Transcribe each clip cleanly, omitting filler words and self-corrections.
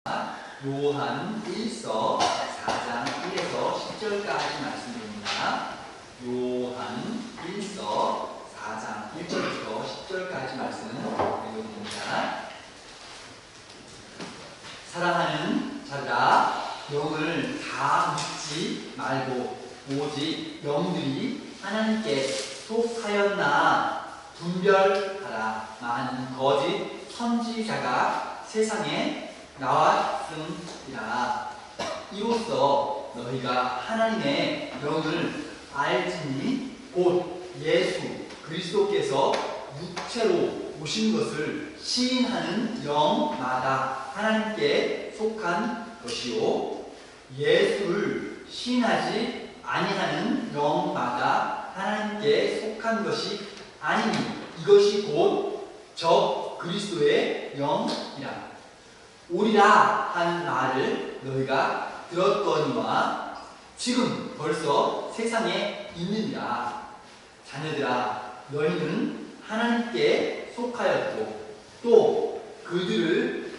요한 1서 4장 1에서 10절까지 말씀입니다. 요한 1서 4장 1절부터 10절까지 말씀 읽어드립니다. 사랑하는 자들아, 영을 다 믿지 말고 오직 영들이 하나님께 속하였나 분별하라. 많은 거짓 선지자가 세상에 나왔음이라. 이로써 너희가 하나님의 영을 알지니 곧 예수 그리스도께서 육체로 오신 것을 시인하는 영마다 하나님께 속한 것이요, 예수를 시인하지 아니하는 영마다 하나님께 속한 것이 아니니 이것이 곧 적 그리스도의 영이라. 오리라 한 말을 너희가 들었거니와 지금 벌써 세상에 있느니라. 자녀들아, 너희는 하나님께 속하였고 또 그들을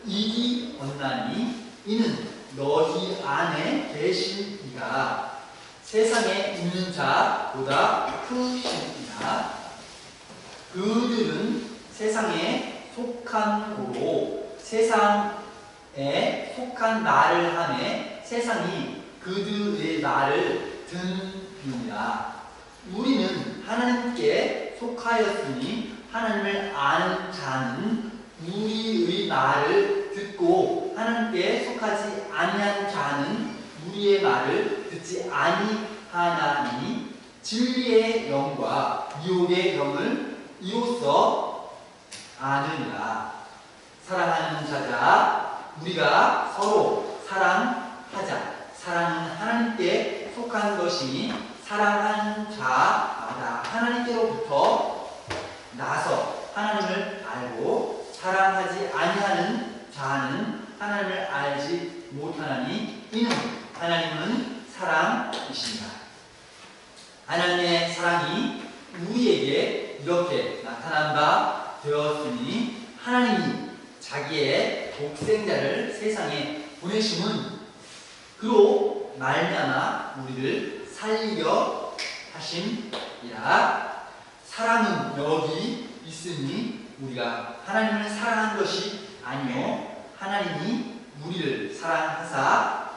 이기었나니 이는 너희 안에 계신 이가 세상에 있는 자보다 크시니라. 그들은 세상에 속한 고로 세상에 속한 말을 하매 세상이 그들의 말을 듣느니라. 우리는 하나님께 속하였으니 하나님을 아는 자는 우리의 말을 듣고 하나님께 속하지 아니한 자는 우리의 말을 듣지 아니하나니 진리의 영과 미혹의 영을 이로써 아느니라. 사랑하는 자들아, 우리가 서로 사랑하자. 사랑은 하나님께 속한 것이니 사랑하는 자마다 하나님께로부터 나서 하나님을 알고 사랑하지 아니하는 자는 하나님을 알지 못하나니 이는 하나님은 사랑이시니라. 하나님의 사랑이 우리에게 이렇게 나타난 바 되었으니 하나님이 자기의 독생자를 세상에 보내심은 그로 말미암아 우리를 살리려 하심이라. 사랑은 여기 있으니 우리가 하나님을 사랑한 것이 아니요 하나님이 우리를 사랑하사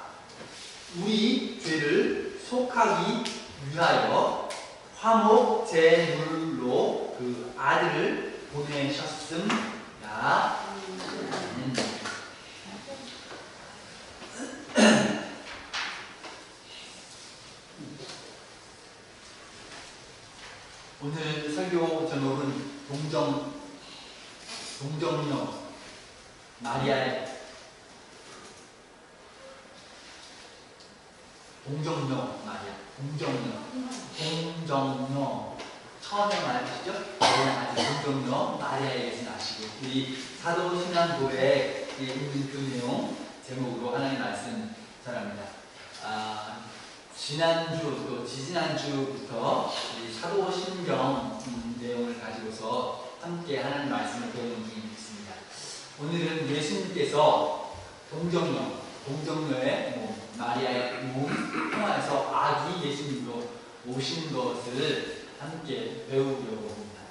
우리 죄를 속하기 위하여 화목 제물로 그 아들을 보내셨음이라. 오늘 설교 제목은 동정녀 마리아의 동정녀 마리아, 동정녀 처음에 말하시죠? 동정녀 마리아에게서 나시고 우리 사도신앙고에 있는 그 내용 제목으로 하나님 말씀 전합니다. 지난주 또 지지난주부터 이 사도신경 내용을 가지고서 함께 하나님 말씀을 배우는 중에 있습니다. 오늘은 예수님께서 동정녀의 마리아의 몸 통하여서 아기 예수님으로 오신 것을 함께 배우려고 합니다.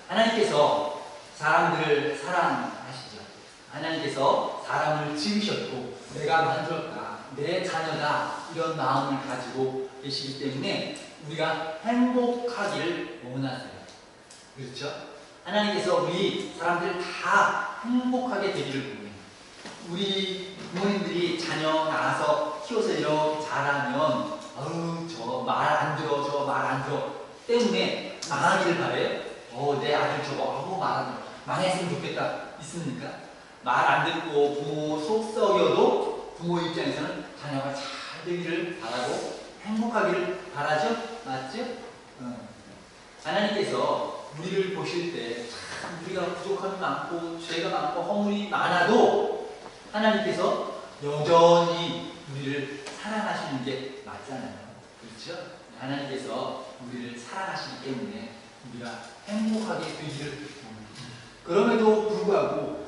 하나님께서 사람들을 사랑하시죠. 하나님께서 사람을 지으셨고 내가 만들었다, 내 자녀다, 이런 마음을 가지고 계시기 때문에 우리가 행복하기를 원하세요. 그렇죠? 하나님께서 우리 사람들 다 행복하게 되기를 원해요. 우리 부모님들이 자녀 낳아서 키워서 이렇게 자라면 저 말 안 들어, 저 말 안 들어 때문에 망하기를 바래요. 내 아들 저거 말 안 들어, 망했으면 좋겠다 있습니까? 말 안 듣고 부모 속 썩여도 부모 입장에서는 자녀가 잘 되기를 바라고 행복하기를 바라죠? 맞죠? 하나님께서 우리를 보실 때 참 우리가 부족함이 많고 죄가 많고 허물이 많아도 하나님께서 여전히 우리를 사랑하시는 게 맞잖아요. 그렇죠? 하나님께서 우리를 사랑하시기 때문에 우리가 행복하게 되기를 원합니다. 그럼에도 불구하고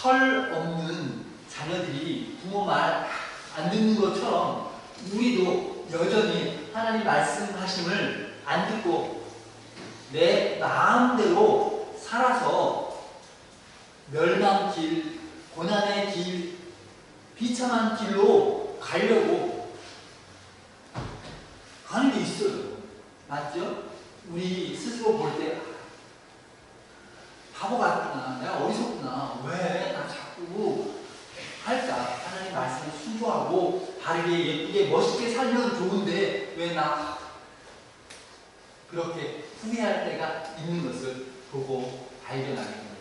철 없는 자녀들이 부모 말 안 듣는 것처럼 우리도 여전히 하나님 말씀하심을 안 듣고 내 마음대로 살아서 멸망길, 고난의 길, 비참한 길로 가려고 가는 게 있어요. 맞죠? 우리 스스로 볼 때 바보 같구나, 내가 어리석구나, 왜 나 자꾸 할까? 하나님 말씀에 순종하고 바르게 예쁘게 멋있게 살면 좋은데 왜 나 그렇게 후회할 때가 있는 것을 보고 발견하게 됩니다.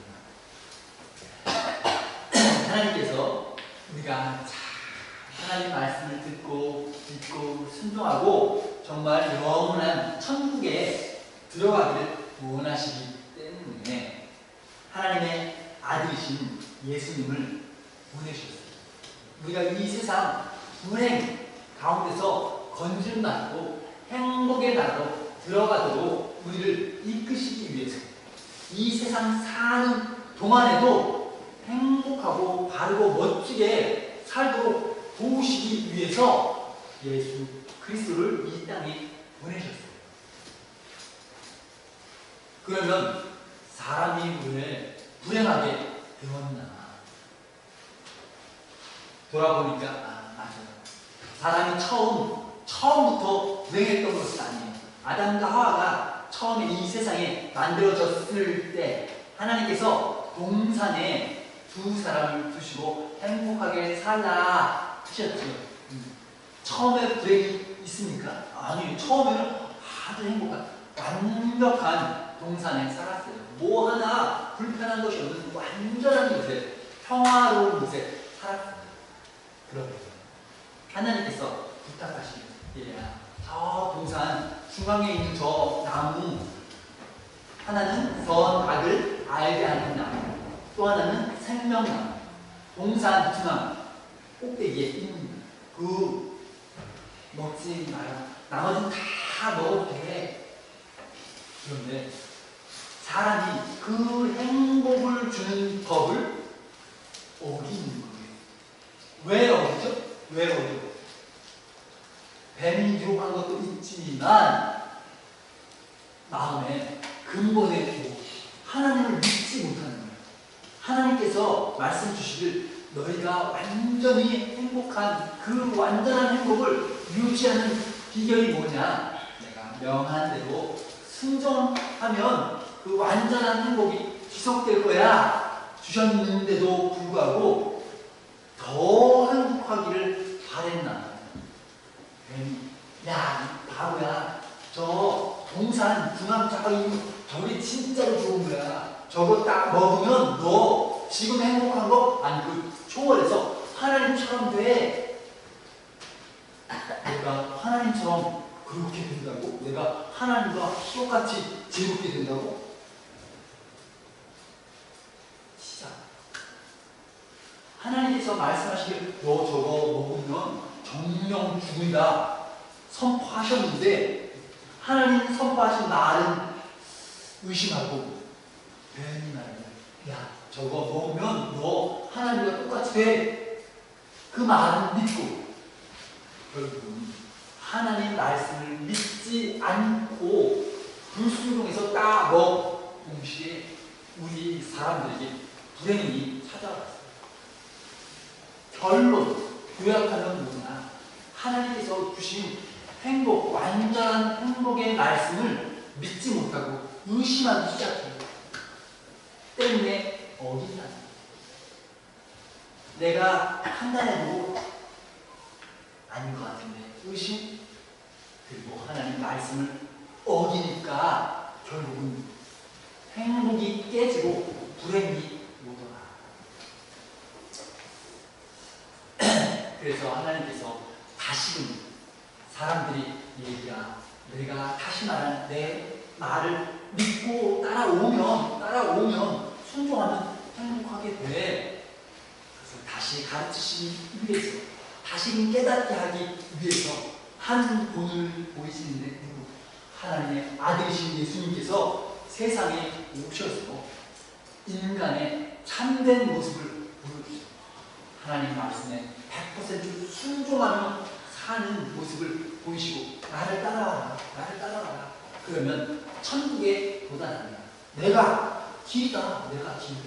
하나님께서 우리가 하나님 말씀을 듣고 믿고 순종하고 정말 영원한 천국에 들어가기를 원하시기 때문에 하나님의 아들이신 예수님을 보내셨어요. 우리가 이 세상 불행 가운데서 건질받고 행복의 나라로 들어가도록 우리를 이끄시기 위해서 이 세상 사는 동안에도 행복하고 바르고 멋지게 살도록 도우시기 위해서 예수 그리스도를 이 땅에 보내셨어요. 그러면 사람이 왜 불행하게 되었나? 돌아보니까 맞아요. 사람이 처음부터 불행했던 것은 아니에요. 아담과 하와가 처음에 이 세상에 만들어졌을 때 하나님께서 동산에 두 사람을 두시고 행복하게 살라 하셨죠. 처음에 불행이 있습니까? 아니, 처음에는 아주 행복한 완벽한 동산에 살았어요. 뭐 하나 불편한 것이 없는 완전한 곳에, 평화로운 곳에 살았어요. 그러면 하나님께서 부탁하신 저 동산 중앙에 있는 저 나무, 하나는 선악을 알게 하는 나무, 또 하나는 생명나무, 동산 중앙 꼭대기에 있는 그 먹지 마라. 나머지는 다 먹어도 돼. 그런데 사람이 그 행복을 주는 법을 어기는 거예요. 왜 어기죠? 왜 어기죠? 뱀이 유혹한 것도 있지만 마음의 근본에 두고 하나님을 믿지 못하는 거예요. 하나님께서 말씀 주시길 너희가 완전히 행복한 그 완전한 행복을 유지하는 비결이 뭐냐? 내가 명한 대로 순종하면 그 완전한 행복이 지속될 거야 주셨는데도 불구하고 더 행복하기를 바랬나? 야, 바보야, 저 동산 중앙 저기 진짜로 좋은 거야. 저거 딱 먹으면 너 지금 행복한 거 아니 그 초월해서 하나님처럼 돼. 내가 하나님처럼 그렇게 된다고? 내가 하나님과 똑같이 즐겁게 된다고? 진짜 하나님께서 말씀하시길 너 저거 먹으면 정령 죽는다 선포하셨는데 하나님 선포하신 말은 의심하고 뱀이 말이야. 야, 저거 먹으면 너 하나님과 똑같이 돼. 그 말은 믿고 결국은 하나님 말씀을 믿지 않고 불순종해서 딱 동시에 우리 사람들에게 불행이 찾아왔어요. 결론 요약하면 뭐냐? 하나님께서 주신 행복, 완전한 행복의 말씀을 믿지 못하고 의심하기 시작해요. 때문에 어긴다. 내가 판단해도 아닌 것 같은데 의심? 그리고 하나님 말씀을 어기니까 결국은 행복이 깨지고 불행이 오더라. 그래서 하나님께서 다시금 사람들이 얘기야, 내가 다시 말하는 내 말을 믿고 따라오면 순종하면 행복하게 돼. 그래서 다시 가르치시기 위해서, 다시 깨닫게 하기 위해서 한 분을 보이시는데 하나님의 아들이신 예수님께서 세상에 오셔서 인간의 참된 모습을 하나님 말씀에 100% 순종하며 사는 모습을 보이시고 나를 따라와라, 나를 따라와라. 그러면 천국에 도달합니다. 내가 길이다, 내가 길.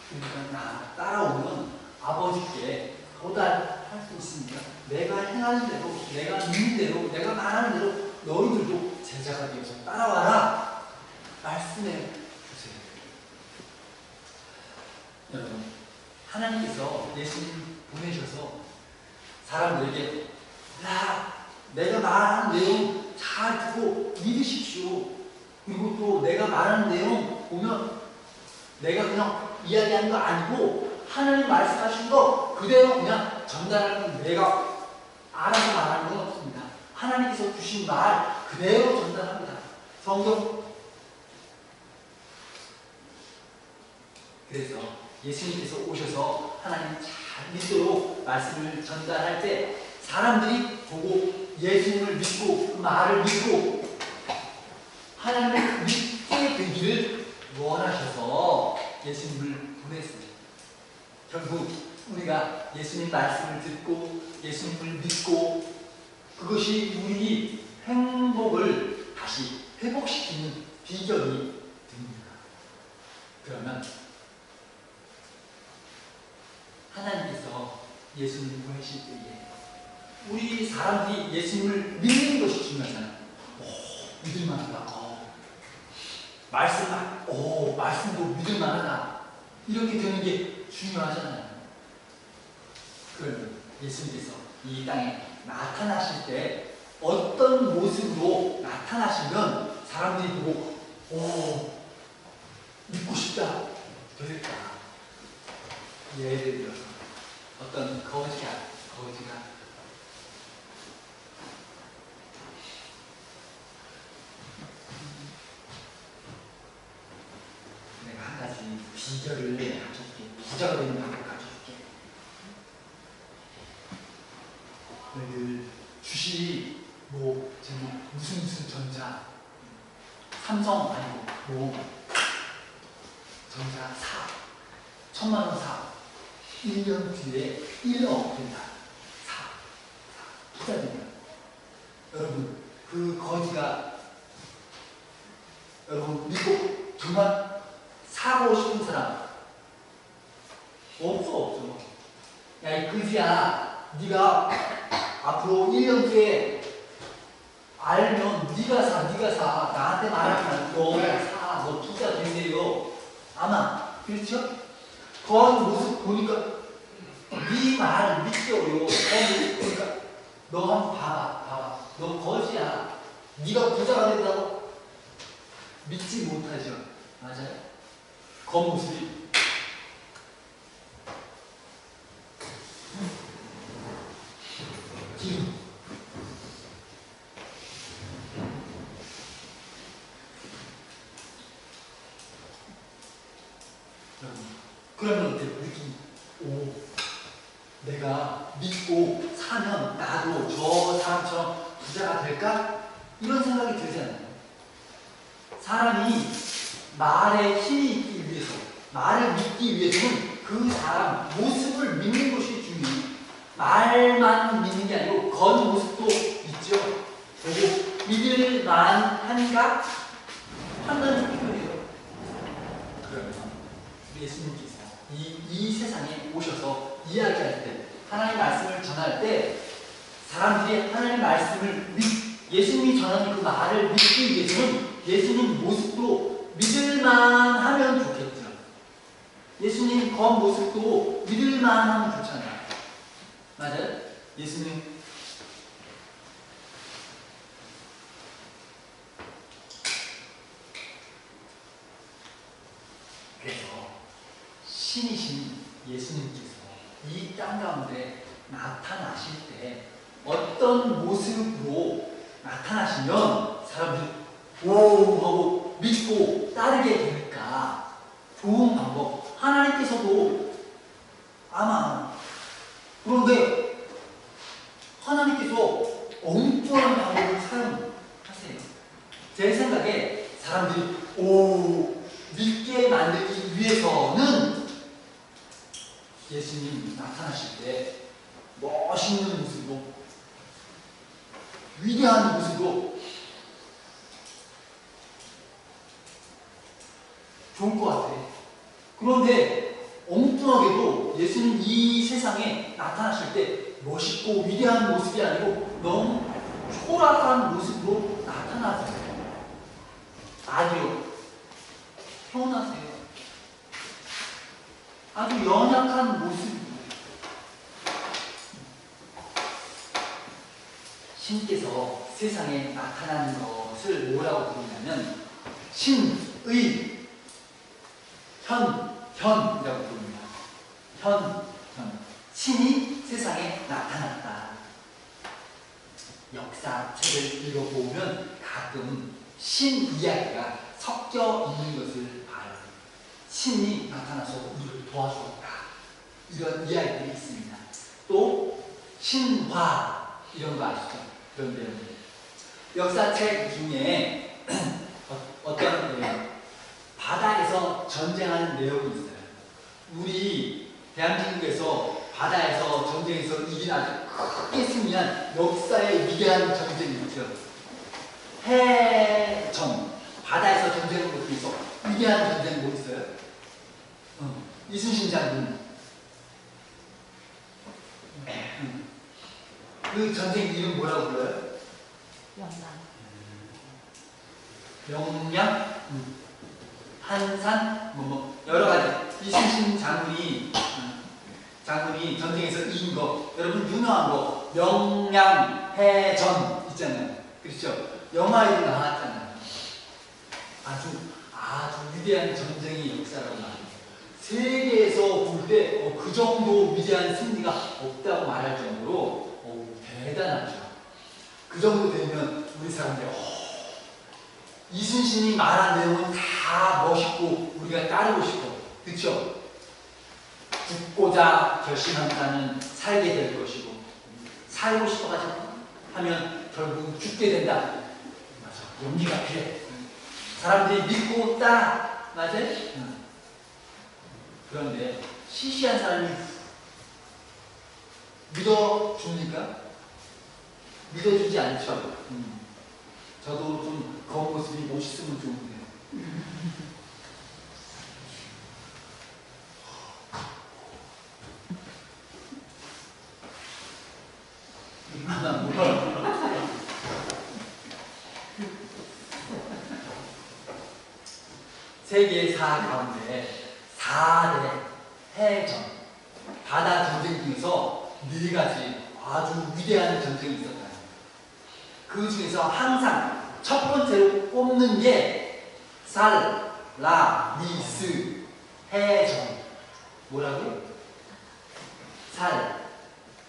그러니까 나 따라오면 아버지께 도달할 수 있습니다. 내가 행하는 대로, 내가 믿는 대로, 내가 말하는 대로 너희들도 제자가 되어서 따라와라. 말씀해 주세요. 여러분, 하나님께서 예수님 보내셔서 사람들에게 내가 말하는 내용 잘 듣고 믿으십시오. 그리고 또 내가 말하는 내용 보면 내가 그냥 이야기하는 거 아니고 하나님 말씀하신 거 그대로 그냥 전달하는, 내가 알아서 말하는 건 없습니다. 하나님께서 주신 말 그대로 전달합니다. 성경. 그래서 예수님께서 오셔서 하나님 잘 믿도록 말씀을 전달할 때 사람들이 보고 예수님을 믿고 그 말을 믿고 하나님을 믿게 되기를 원하셔서 예수님을 보냈습니다. 결국 우리가 예수님 말씀을 듣고 예수님을 믿고 그것이 우리 행복을 다시 회복시키는 비결이 됩니다. 그러면 하나님께서 예수님을 보내실 때에 우리 사람들이 예수님을 믿는 것이 중요하잖아요. 믿을만하다. 말씀도 믿을만하다. 이렇게 되는 게 중요하잖아요. 그러면 예수님께서 이 땅에 나타나실 때 어떤 모습으로 나타나시면 사람들이 보고 믿고 싶다 되겠다. 예를 들어서 어떤 거지가 내가 한 가지 비결을 가져줄게. 부자가 되는 방법을 가져줄게. 너희들 주식이 무슨 전자, 삼성 아니고 전자 사, 1000만원 사, 1년 뒤에 1억 된다. 부자 된다. 여러분, 그 거지가 여러분 믿고 정말 사고 싶은 사람 없어. 야, 이 그지야, 네가 앞으로 1년 뒤에 알면 네가 사. 나한테 말하지 말고 너 투자 된대요. 아마 그렇죠? 그런 모습 보니까 네 말 믿기 어려워. 그러니까 너 한번 봐봐. 너 거지야. 네가 부자가 된다고 믿지 못하죠. 맞아요? 그 모습이 기름. 그러면 어때요? 내가 믿고 사면 나도 저 사람처럼 부자가 될까? 이런 생각이 들잖아요. 사람이 말에 힘이 있기 위해서, 말을 믿기 위해서는 그 사람 모습을 믿는 것이 중요해요. 말만 믿는 게 아니고 겉 모습도 있죠. 보고 믿을 만한가? 판단이 필요해요. 그러면 예수님께서 이 세상에 오셔서 이야기할 때, 하나님 말씀을 전할 때 사람들이 하나님 말씀을 예수님이 전하는 그 말을 믿기 위해서는 예수님 모습도 믿을만하면 좋겠죠. 예수님 겉 모습도 믿을만하면 좋잖아요. 맞아요? 예수님 그래서 신이신 예수님께서 이 땅 가운데 나타나실 때 어떤 모습으로 나타나시면 사람들이 오 하고 믿고 따르게 될까? 좋은 방법. 하나님께서도 아마 그런데 하나님께서 엉뚱한 방법을 사용하세요. 제 생각에 사람들이 믿게 만들기 위해서는 예수님 나타나실 때 멋있는 모습으로 위대한 모습으로 좋을 것 같아. 그런데 엉뚱하게도 예수님 이 세상에 나타나실 때 멋있고 위대한 모습이 아니고 너무 초라한 모습으로 나타나세요. 아니요. 표현하세요. 아주 연약한 모습. 신께서 세상에 나타나는 것을 뭐라고 부르냐면 신의 현이라고 부릅니다. 현. 신이 세상에 나타났다. 역사책을 읽어보면 가끔 신 이야기가 섞여 있는 것을 봐요. 신이 나타나서 우리를 도와주었다. 이런 이야기들이 있습니다. 또 신화 이런 거 아시죠? 그런 내용들. 역사책 중에 어떤 바다에서 전쟁하는 내용이 있어요. 우리 대한민국에서 바다에서 전쟁에서 이긴 아주 크게 승리한 역사의 위대한 전쟁이 있죠. 해전. 바다에서 전쟁을 위해서 위대한 전쟁 뭐 있어요? 이순신 장군. 그 전쟁 이름 뭐라고 불러요? 명량, 한산, 여러 가지. 이순신 장군이 전쟁에서 이긴 거, 여러분 유명한 거, 명량해전 있잖아요. 그렇죠? 영화에도 나왔잖아요. 아주 위대한 전쟁의 역사라고 말해요. 세계에서 볼 때 그 정도 위대한 승리가 없다고 말할 정도로 대단하죠. 그 정도 되면 우리 사람들이 이순신이 말한 내용은 다 멋있고 우리가 따르고 싶어. 그렇죠? 죽고자 결심한 자는 살게 될 것이고 살고 싶어가지고 하면 결국 죽게 된다. 맞아. 용기가 필요해. 사람들이 믿고 따라. 맞아요? 그런데 시시한 사람이 믿어줍니까? 믿어주지 않죠. 저도 좀 겉모습이 멋있으면 좋은데. 얼마나 몰라. 세계사 가운데 4대 해전, 바다 전쟁 중에서 4가지 아주 위대한 전쟁이 있었다. 그 중에서 항상 첫 번째로 꼽는 게 살라미스 해전. 뭐라고?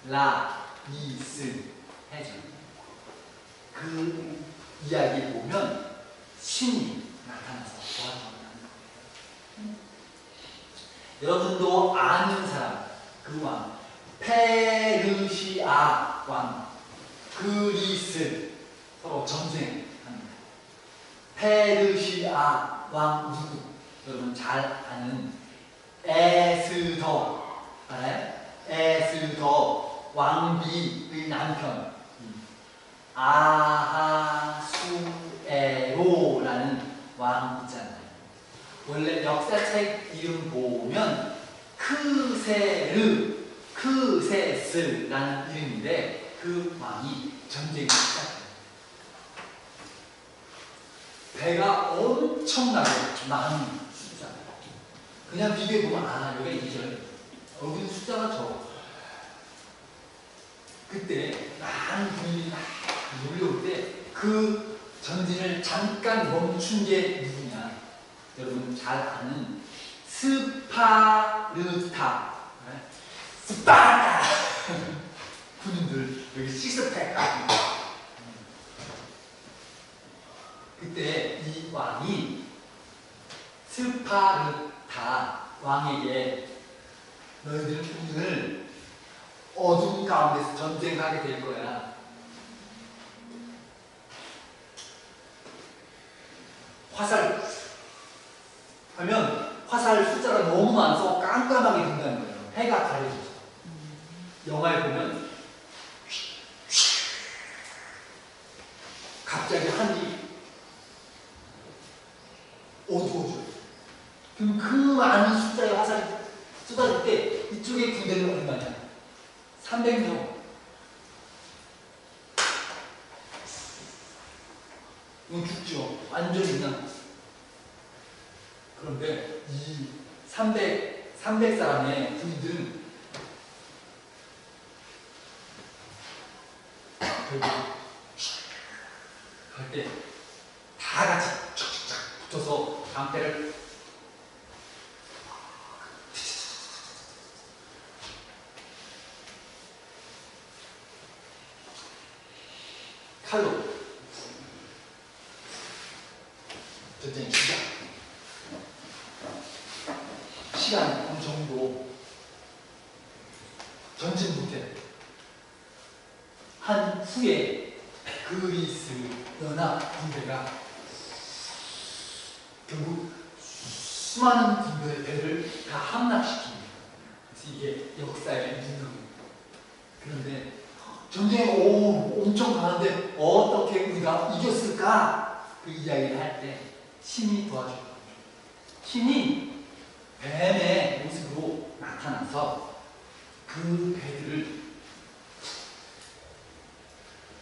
살라미스 해전. 그 이야기 보면 신이 나타나서 도와줍니다. 여러분도 아는 사람, 그 왕, 페르시아 왕, 그리스 서로 전쟁합니다. 페르시아 왕 누구? 여러분 잘 아는 에스더 알아요? 에스더 왕비의 남편 아하수에로라는 왕 있잖아요. 원래 역사책 이름 보면 크세스라는 이름인데 그 왕이 전쟁을 시작해요. 배가 엄청나게 많은 숫자예요. 그냥 비교해보면 여기가 2절, 여기는 숫자가 적어. 그때 많은 군인이 막 몰려올 때 그 전진을 잠깐 멈춘 게 누구냐? 여러분 잘 아는 스파르타. 스파르타! 군인들 여기 식스팩. 그때 이 왕이 스파르타 왕에게 너희들은 오늘 어둠 가운데서 전쟁하게 될 거야. 화살 하면 화살 숫자가 너무 많아서 깜깜하게 된다는 거예요. 해가 가려져서. 영화에 보면 갑자기 하늘이 어두워져요. 그럼 그 많은 숫자의 화살이 쏟아질 때 이쪽의 군대는 얼마냐? 300명. 이건 죽죠. 완전히 그냥. 그런데 이 300 사람의 군인들은 결국 갈 때 다 같이 쫙쫙 붙어서 방패를 칼로 전쟁 시간 어느 정도 전진 못해 한 후에 그리스 연합 군대가 결국 수많은 군대의 배를 다 함락시킵니다. 그래서 이게 역사의 문명입니다. 그런데 전쟁이 엄청 가는데 어떻게 우리가 이겼을까? 그 이야기를 할 때 신이 도와줍니다. 신이 뱀의 모습으로 나타나서 그 배들을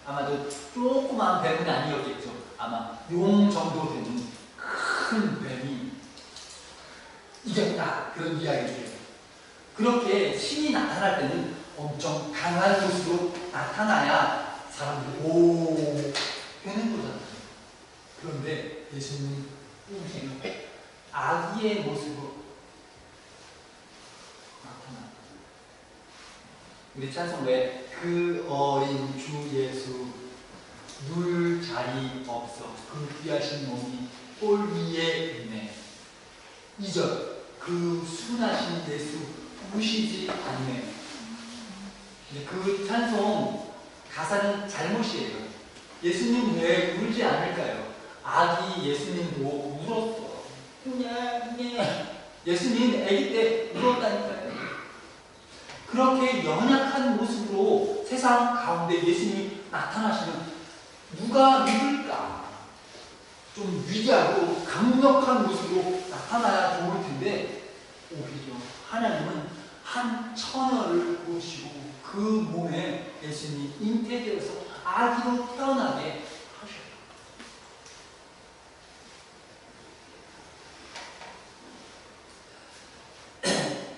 아마도 조그만 뱀은 아니었겠죠. 아마 용 정도 되는 큰 뱀이 이겼다. 그런 이야기를. 그렇게 신이 나타날 때는 엄청 강한 모습으로 나타나야 사람들이 오 되는 거잖아요. 그런데 예수님은 우리는 아기의 모습으로 나타납니다. 우리 찬송가에 그 어린 주 예수 누울 자리 없어 그 귀하신 몸이 볼 위에 있네. 2절 그 순하신 예수 우시지 않네. 그 찬송 가사는 잘못이에요. 예수님 왜 울지 않을까요? 아기 예수님도 울었어. 예수님 아기 때 울었다니까요. 그렇게 연약한 모습으로 세상 가운데 예수님이 나타나시면 누가 믿을까? 좀 위대하고 강력한 모습으로 나타나야 좋을 텐데 오히려 하나님은 한 처녀를 보시고 그 몸에 예수님이 잉태되어서 아기로 태어나게 하셨다.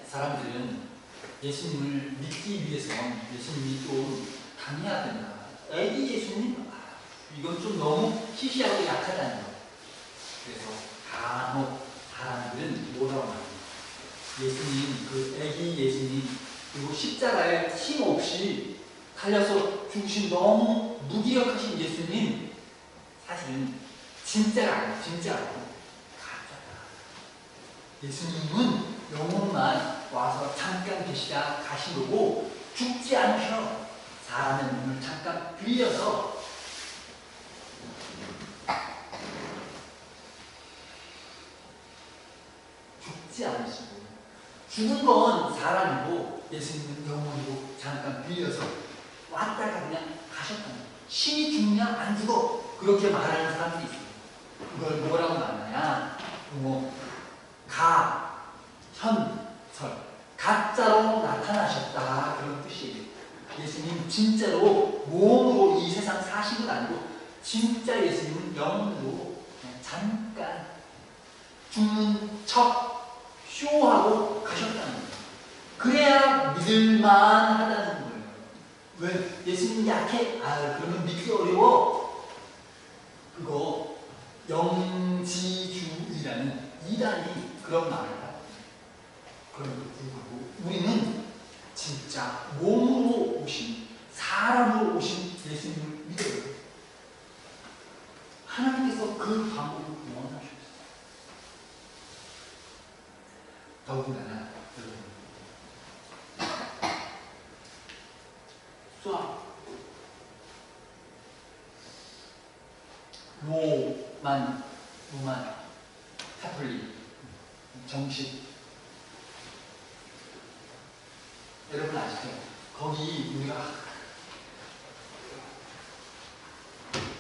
사람들은 예수님을 믿기 위해서는 예수님이 좀 강해야 된다. 애기 예수님? 이건 좀 너무 시시하고 약하다는 거. 그래서 간혹 사람들은 뭐라고 말합니다. 예수님, 그 애기 예수님, 그리고 십자가에 힘 없이 달려서 죽으신 너무 무기력하신 예수님, 사실은 진짜가 아니고 진짜 아니고 가짜다. 예수님은 영혼만 와서 잠깐 계시다 가신 거고 죽지 않으셔. 사람의 몸을 잠깐 빌려서 죽지 않으시고 죽은 건 사람이고 예수님은 영혼으로 잠깐 빌려서 왔다가 그냥 가셨다는 거예요. 신이 죽냐 안 죽어 그렇게 말하는 사람들이 있어요. 그걸 뭐라고 말하냐? 현설 가짜로 나타나셨다 그런 뜻이에요. 예수님 진짜로 몸으로 이 세상 사신 건 아니고 진짜 예수님은 영혼으로 그냥 잠깐 죽는 척 쇼하고 가셨다는 거예요. 그래야 믿을만하다는 거예요. 왜? 예수님 약해? 그러면 믿기 어려워. 그거 영지주의라는 이단이 그런 말을 하고 그럼에도 불구하고 우리는 진짜 몸으로 오신 사람으로 오신 예수님을 믿어요. 하나님께서 그 방법을 원하셨어요. 더군다나 수학 로만 카톨릭 정식 여러분 아시죠? 거기 우리가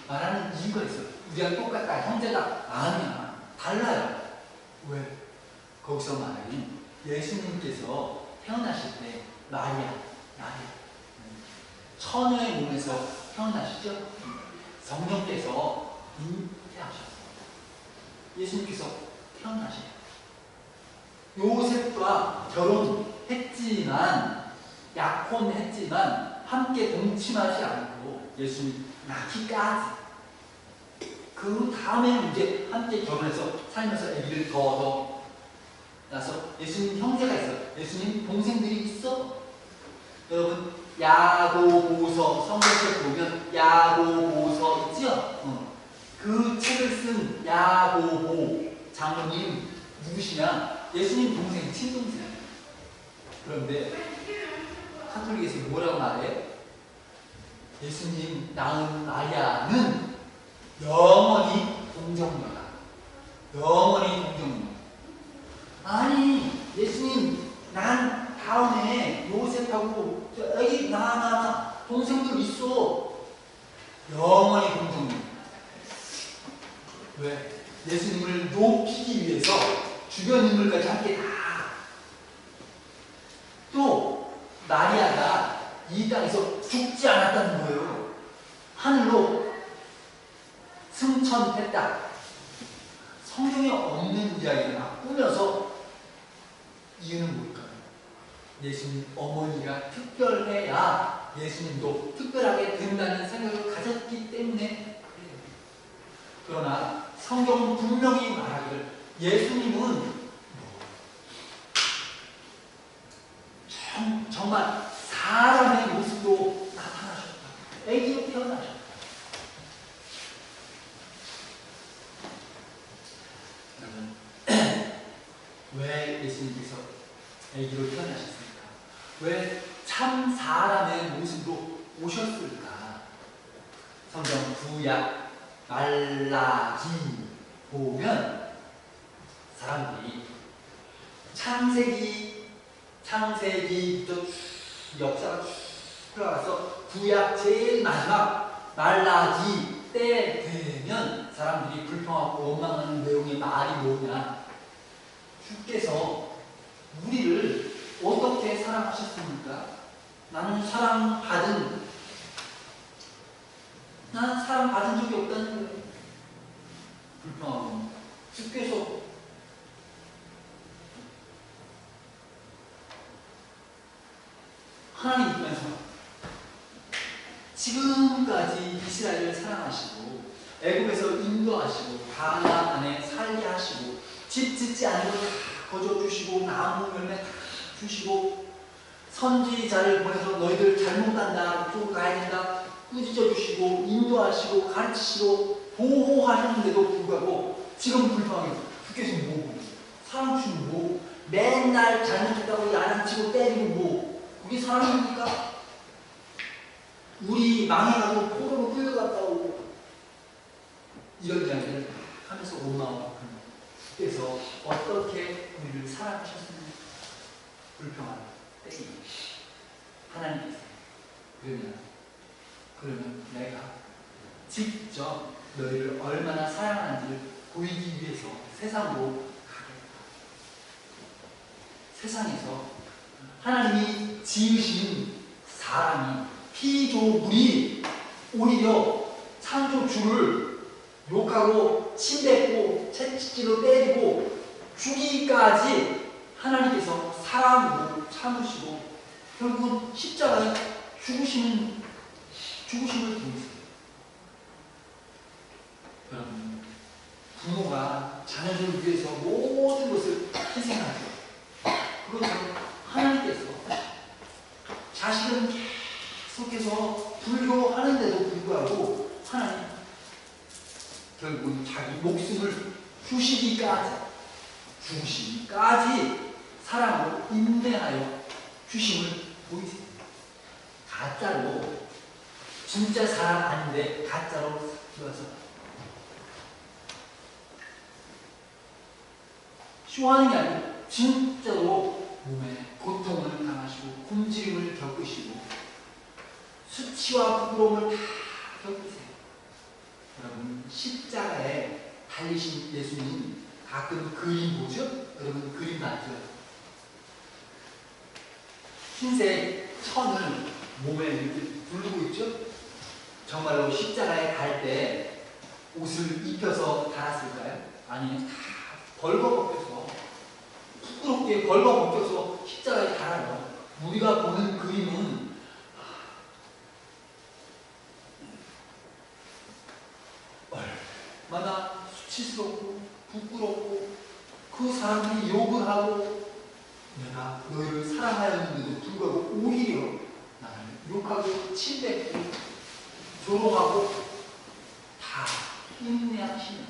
말하는 이유가 있어요. 우리가 똑같다. 형제가 아니야. 달라요. 왜? 거기서 말하는 예수님께서 태어나실 때 마리아 처녀의 몸에서 태어나시죠? 성령께서 잉태하셨어요. 예수님께서 태어나셔요. 요셉과 결혼했지만 약혼했지만 함께 동침하지 않고 예수님 낳기까지 그 다음에 이제 함께 결혼해서 살면서 아기를 더 낳아서 예수님 형제가 있어. 예수님 동생들이 있어. 여러분 야고보서 성경책 보면 야고보서 있죠? 그 책을 쓴 야고보 장로님 누구시냐? 예수님 동생, 친동생. 그런데 카톨릭에서 뭐라고 말해? 예수님 낳은 마리아는 영원히 동정녀다. 영원히 동정녀. 아니 예수님 난 다음에 요셉하고 애기 나 동생들 있어. 영원히 동정녀. 왜? 예수님을 높이기 위해서 주변 인물까지 함께 다. 또 마리아가 이 땅에서 죽지 않았다는 거예요. 하늘로 승천했다. 성경에 없는 이야기를 막 꾸며서 이유는 뭘까요? 예수님 어머니가 특별해야 예수님도 특별하게 된다는 생각을 가졌기 때문에 그래요. 그러나 성경은 분명히 말하기를 예수님은 정말 사람의 모습으로 나타나셨다. 애기로 태어나셨다. 여러분, 왜 예수님께서 애기로 태어나셨습니까? 왜 참 사람의 모습으로 오셨을까? 성경 구약 말라기 보면 사람들이 창세기부터 역사가 흘러가서 구약 제일 마지막 말라기 때 되면 사람들이 불평하고 원망하는 내용의 말이 뭐냐? 주께서 우리를 어떻게 사랑하셨습니까? 나는 사랑받은 적이 없다는 거예요. 불평하고 주께서 하나님 입장에서 지금까지 이스라엘을 사랑하시고 애굽에서 인도하시고 가나안에 살게 하시고 집 짓지 않은 거 다 거저주시고 나무 열매 다 주시고 선지자를 보내서 너희들 잘못 간다 이쪽으로 가야 된다 꾸짖어 주시고 인도하시고 가르치시고 보호하셨는데도 불구하고 지금 불평하게 주께서 뭐고 사랑 주시면 뭐고 맨날 잘못했다고 야단치고 때리고 뭐 그게 사랑입니까? 우리 망해가지고 포로로 끌려갔다 오고 이런 이야기를 하면서 원망하고 주께서 어떻게 우리를 사랑하셨습니까? 불평하는 때리 하나님께서 그러면 내가 직접 너희를 얼마나 사랑하는지를 보이기 위해서 세상으로 가겠다. 세상에서 하나님이 지으신 사람이 피조물이 오히려 창조주를 욕하고 침뱉고 채찍질로 때리고 죽이기까지 하나님께서 사람으로 참으시고 결국은 십자가에 죽으심을 보이세요. 여러분 부모가 자녀들을 위해서 모든 것을 희생하죠. 그것처럼 하나님께서 자식은 계속해서 불효하는데도 불구하고 하나님 결국은 자기 목숨을 주시기까지 사랑으로 인내하여 주심을 보이세요. 가짜로 진짜 사람 아닌데 가짜로 들어서 쇼하는 게 아니고 진짜로 몸에 고통을 당하시고 당하시고 굶주림을 겪으시고 수치와 부끄러움을 다 겪으세요. 여러분, 십자가에 달리신 예수님 가끔 그림 보죠? 여러분, 그림 봤죠? 흰색 천을 몸에 이렇게 두르고 있죠? 정말로 십자가에 갈 때 옷을 입혀서 달았을까요? 아니면 다 벌거벗겨서 부끄럽게 벌거벗겨서 십자가에 달아요. 우리가 보는 그림은 얼마나 수치스럽고 부끄럽고 그 사람들이 욕을 하고 내가 너희를 사랑하였는데도 불구하고 오히려 나를 욕하고 침뱉고 조롱하고 다 인내하시는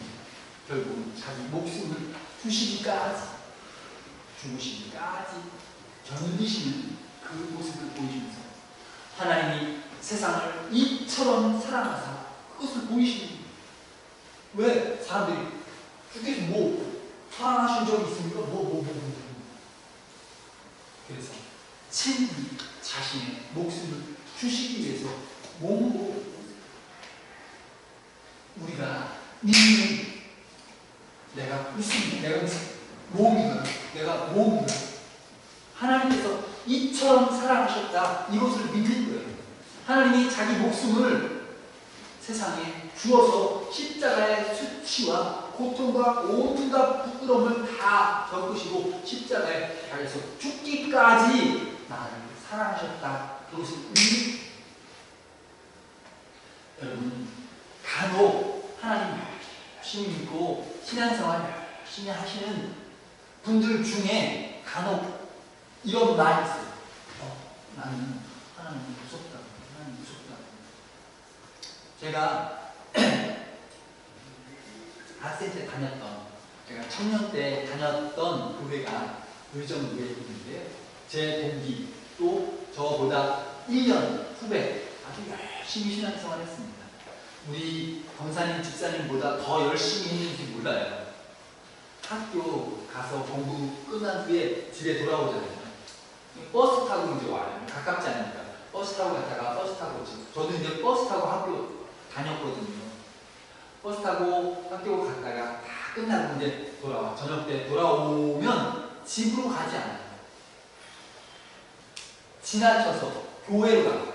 결국 자기 목숨을 주시기까지 죽으시기까지 견디시는 그 모습을 보이시면서 하나님이 세상을 이처럼 사랑하사 그것을 보이시는 거예요. 왜? 사람들이 주께서 뭐 사랑하신 적이 있습니까? 그래서 친히 자신의 목숨을 주시기 위해서 몸으로 우리가 믿는 내가 무슨 몸이든 내가 몸이든 하나님께서 이처럼 사랑하셨다 이것을 믿는 거예요. 하나님이 자기 목숨을 세상에 주어서 십자가의 수치와 고통과 온갖 부끄러움을 다 겪으시고 십자가에 달려서 죽기까지 나를 사랑하셨다. 그것을 여러분, 간혹 하나님 열심히 믿고 신앙생활 열심히 하시는 분들 중에 간혹 이런 말이 있어요. 나는 하나님 무섭다. 하나님 무섭다. 제가 학생 때 제가 청년 때 다녔던 교회가 의정교회인데요. 제 동기 또 저보다 1년 후배 아주 열심히 신앙생활을 했습니다. 우리 검사님 집사님보다 더 열심히 했는지 몰라요. 학교 가서 공부 끝난 후에 집에 돌아오잖아요. 버스 타고 이제 와요. 가깝지 않으니까 버스 타고 갔다가 버스 타고 오지. 저도 이제 버스 타고 학교 다녔거든요. 버스 타고 학교 갔다가 다 끝나고 이제 돌아와. 저녁 때 돌아오면 집으로 가지 않아요. 지나쳐서 교회로 가요.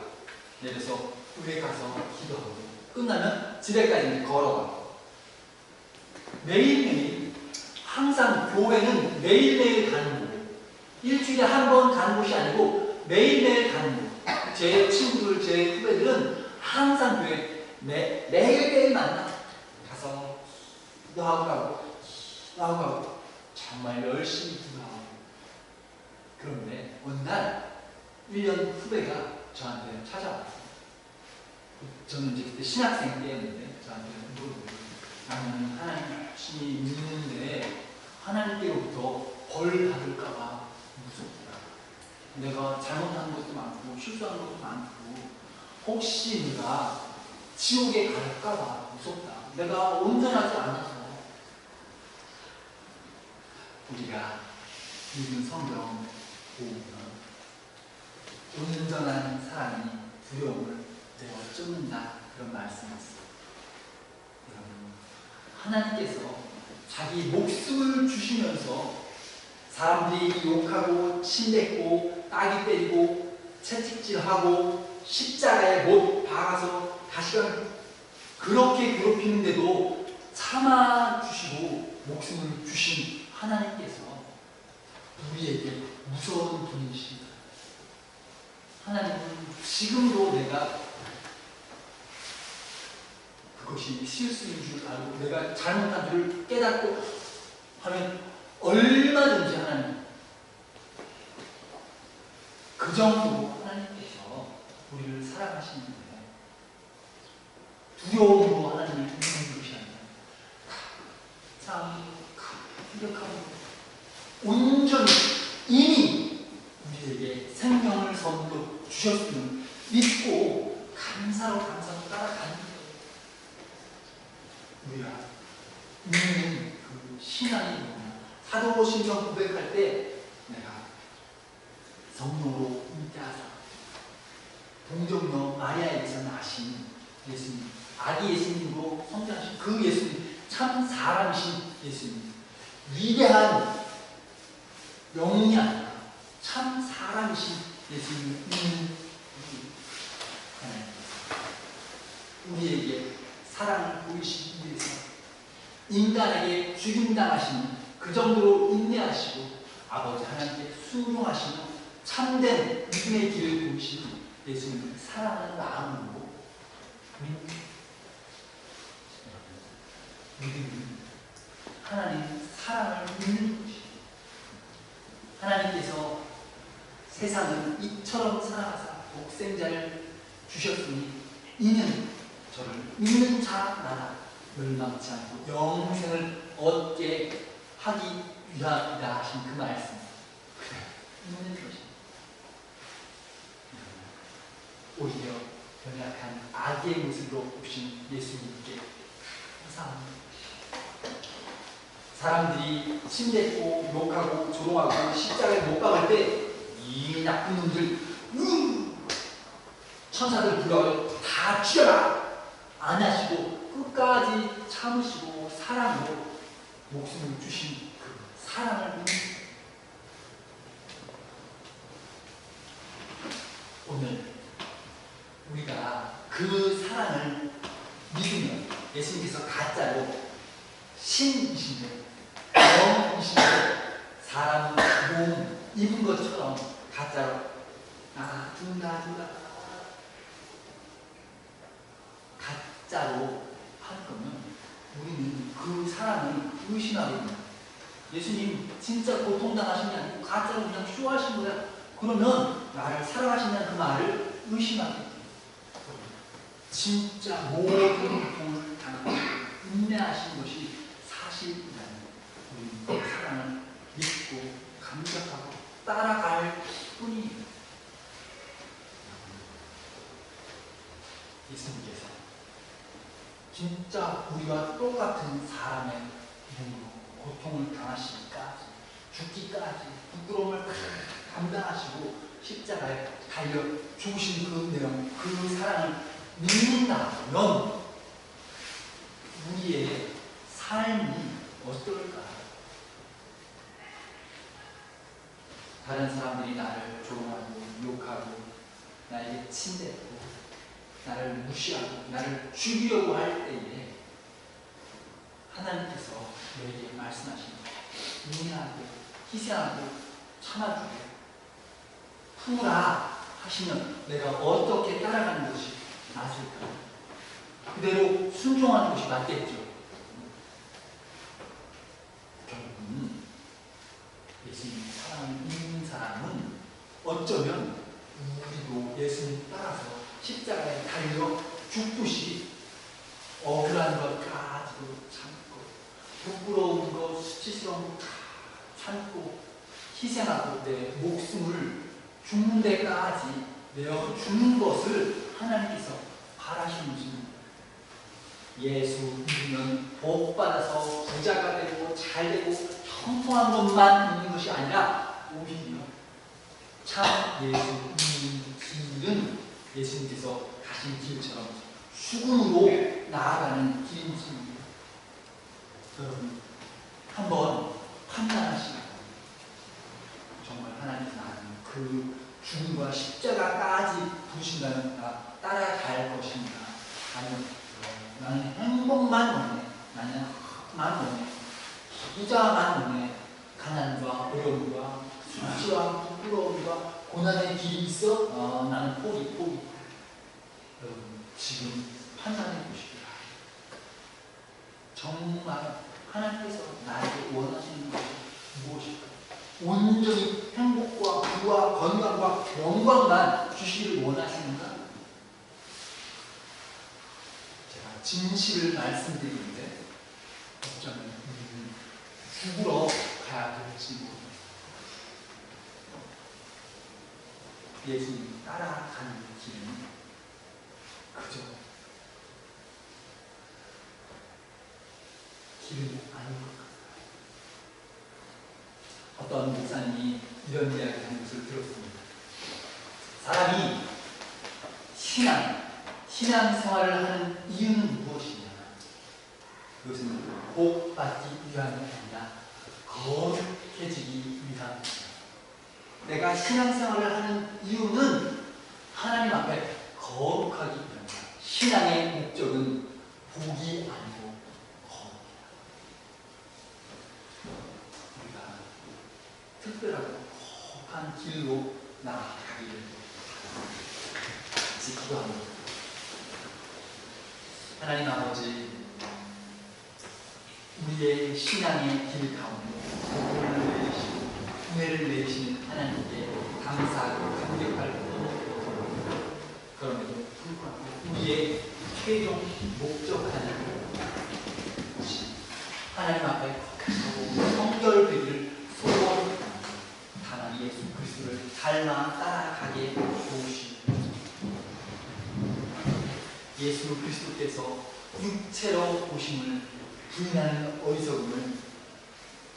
내려서 교회 가서 기도하고 끝나면 집에까지 이제 걸어가고 매일매일 항상 교회는 매일매일 가는 거예요. 일주일에 한 번 가는 곳이 아니고 매일매일 가는 거예요. 제 친구들, 제 후배들은 항상 교회 매일매일 만나 가서 기도하고 가고 정말 열심히 기도하고. 그런데 어느 날 1년 후배가 저한테 찾아왔어요. 저는 이제 그때 신학생 때였는데 저한테 물어보고 나는 하나님 열심히 믿는데 하나님께로부터 벌 받을까봐 무섭다. 내가 잘못한 것도 많고 실수한 것도 많고 혹시 내가 지옥에 갈까봐 무섭다. 내가 온전하지 않아서. 우리가 읽은 성경 보면 온전한 사람이 두려움을 내어 쫓는다 그런 말씀이 있어요. 여러분, 하나님께서 자기 목숨을 주시면서 사람들이 욕하고 침뱉고 따기 때리고 채찍질하고 십자가에 못 박아서 다시금 그렇게 괴롭히는데도 참아주시고 목숨을 주신 하나님께서 우리에게 무서운 분이십니다. 하나님은 지금도 내가 그것이 실수인 줄 알고 내가 잘못한 줄을 깨닫고 하면 얼마든지 하나님 그 정도로 하나님께서 우리를 사랑하시는데 두려움으로 하나님을 믿는 것이 아니라 참 강력하고 온전히 이미 우리에게 생명을 선물로 주셨음을 믿고 감사로 따라가는 거예요. 우리가 믿는 그 신앙이 뭐냐. 사도신경 고백할 때 내가 성령으로 진짜 동정녀 마리아에게서 나신 예수님, 아기 예수님으로 성장하신 그 예수님, 참 사람이신 예수님, 위대한 영웅이 아니라 참 사람이신 예수님을 우리에게 사랑을 보이시기 위해서 인간에게 죽임당하시는 그 정도로 인내하시고 아버지 하나님께 순종하시는 참된 믿음의 길을 보이시는 예수님을 사랑하는 마음으로 믿음이 하나님 사랑을 믿는 것이 하나님께서 세상을 이처럼 사랑하사 독생자를 주셨으니 이는 저를 믿는 자 나라 멸망치 않고 영생을 얻게 하기 위함이다 하신 그 말씀 믿는 것입니다. 오히려 연약한 아기의 모습으로 오신 예수님께 감사합니다. 사람들이 침뱉고 욕하고 조롱하고 십자가에 못 박을 때 이 나쁜 놈들 천사들 불러요. 다 죽여라! 안 하시고 끝까지 참으시고 사랑으로 목숨을 주신 그 사랑을 믿는 오늘 우리가 그 사랑을 믿으면 예수님께서 가짜로 신이신데 영이신데 사람 몸 입은 것처럼 가짜로 죽는다 가짜로 할 거면 우리는 그 사랑을 의심하게 됩니다. 예수님 진짜 고통당하신 게 아니고 가짜로 그냥 쇼하신 거야. 그러면 나를 사랑하신다는 그 말을 의심하게 됩니다. 진짜 모든 고통을 당하시고 인내하신 것이 사실이라는 우리는 그 사랑을 믿고 감격하고 따라갈 뿐이에요. 예수님께서 진짜 우리와 똑같은 사람의 몸으로 고통을 당하시기까지 죽기까지 부끄러움을 감당하시고 십자가에 달려 죽으신 그 내용, 그 사랑을 믿는다면 우리의 삶이 어떨까? 다른 사람들이 나를 조롱하고 욕하고 나에게 침뱉고 나를 무시하고 나를 죽이려고 할 때에 하나님께서 너에게 말씀하십니다. 인내하고 희생하고 참아주게 품으라 하시면 내가 어떻게 따라가는 것이 맞을까? 그대로 순종하는 것이 맞겠죠. 결국은 예수님 사랑을 믿는 사람은 어쩌면 우리도 예수님 따라서 십자가에 달려 죽듯이 억울한 것까지도 참고 부끄러운 것, 수치스러운 것 다 참고 희생하고 내 목숨을 죽는 데까지 내어 주는 것을 하나님께서 바라시는 예수 믿으면 복 받아서 부자가 되고 잘 되고 형통한 것만 있는 것이 아니라 오히려 참 예수 믿는 길은 예수님께서 가신 길처럼 죽음으로 나아가는 길입니다. 여러분 한번 판단하시고 정말 하나님께서 나는 그 죽음과 십자가까지 부르신다면 따라갈 것인가? 아니면 나는 행복만 원해, 나는 만 원해, 부자만 원해, 가난과 어려움과 수치와 부끄러움과 고난의 길이 있어? 나는 포기. 여러분 지금 판단해 보시기 바랍니다. 정말 하나님께서 나에게 원하시는 것이 무엇일까? 온전히 행복과 부와 건강과 영광만 주시기를 원하시는가? 제가 진실을 말씀드리는데 어쩌면 죽으러 가야 될지 모르겠습니다. 예수님 따라가는 길은 그저 길은 아닌 것 같아요. 어떤 목사님이 이런 이야기를 한 것을 들었습니다. 사람이 신앙 생활을 하는 이유는 무엇이냐? 그것은 복 받기 위함이 아니라 거룩해지기 위함입니다. 내가 신앙 생활을 하는 이유는 하나님 앞에 거룩하기 위함입니다. 신앙의 목적은 복이 아니고 거룩이다. 우리가 특별하고 거룩한 길로 나아가기를 같이 기도합니다. 하나님 아버지, 우리의 신앙의 길 가운데 복을 내리시고 은혜를 내리시는 하나님께 감사하고 감격할 뿐입니다. 그럼에도 불구하고 우리의 최종 목적하는 것이 하나님 앞에 거룩하고 성결되기를 소원합니다. 다만 예수 그리스도를 닮아 따라가게 도우시옵소서. 예수 그리스도께서 육체로 오심을 부인하는 어리석음을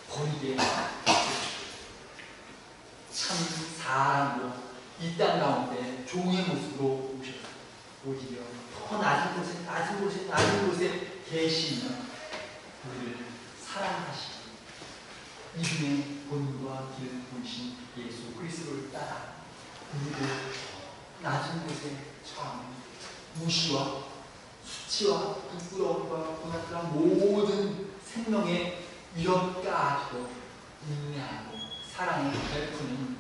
버리게 참 사람으로 이 땅 가운데 종의 모습으로 오셔서 오히려 더 낮은 곳에 계시며 우리를 사랑하시고 이분의 본과 길을 보이신 예수 그리스도를 따라 우리도 낮은 곳에 처하며 무시와 수치와 부끄러움과 고난과 모든 생명의 위협까지도 인내하고 사랑을 베푸는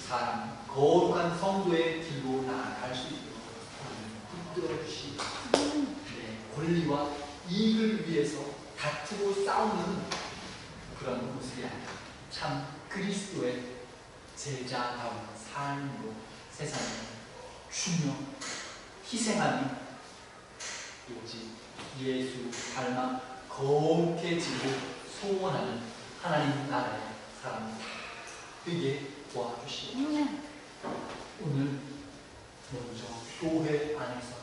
사람, 거룩한 성도의 길로 나아갈 수 있도록 붙들어 주시고 내 권리와 이익을 위해서 다투고 싸우는 그런 모습이 아니라 참 그리스도의 제자다운 삶으로 세상에 주며 희생하는 오직 예수 닮아 거룩해지고 소원하는 하나님 나라의 사람 되게 도와주시고 오늘 먼저 교회 안에서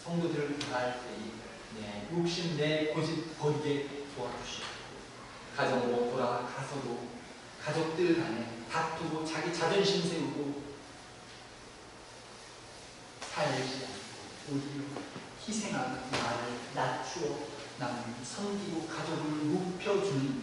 성도들을 대할 때에 내 욕심 내 고집 버리게 도와주시고 가정으로 돌아가서도 가족들 간에 다투고 자기 자존심 세우고 살지 않고 오히려 희생하는 나를 낮추어 남을 섬기고 가족을 높여주는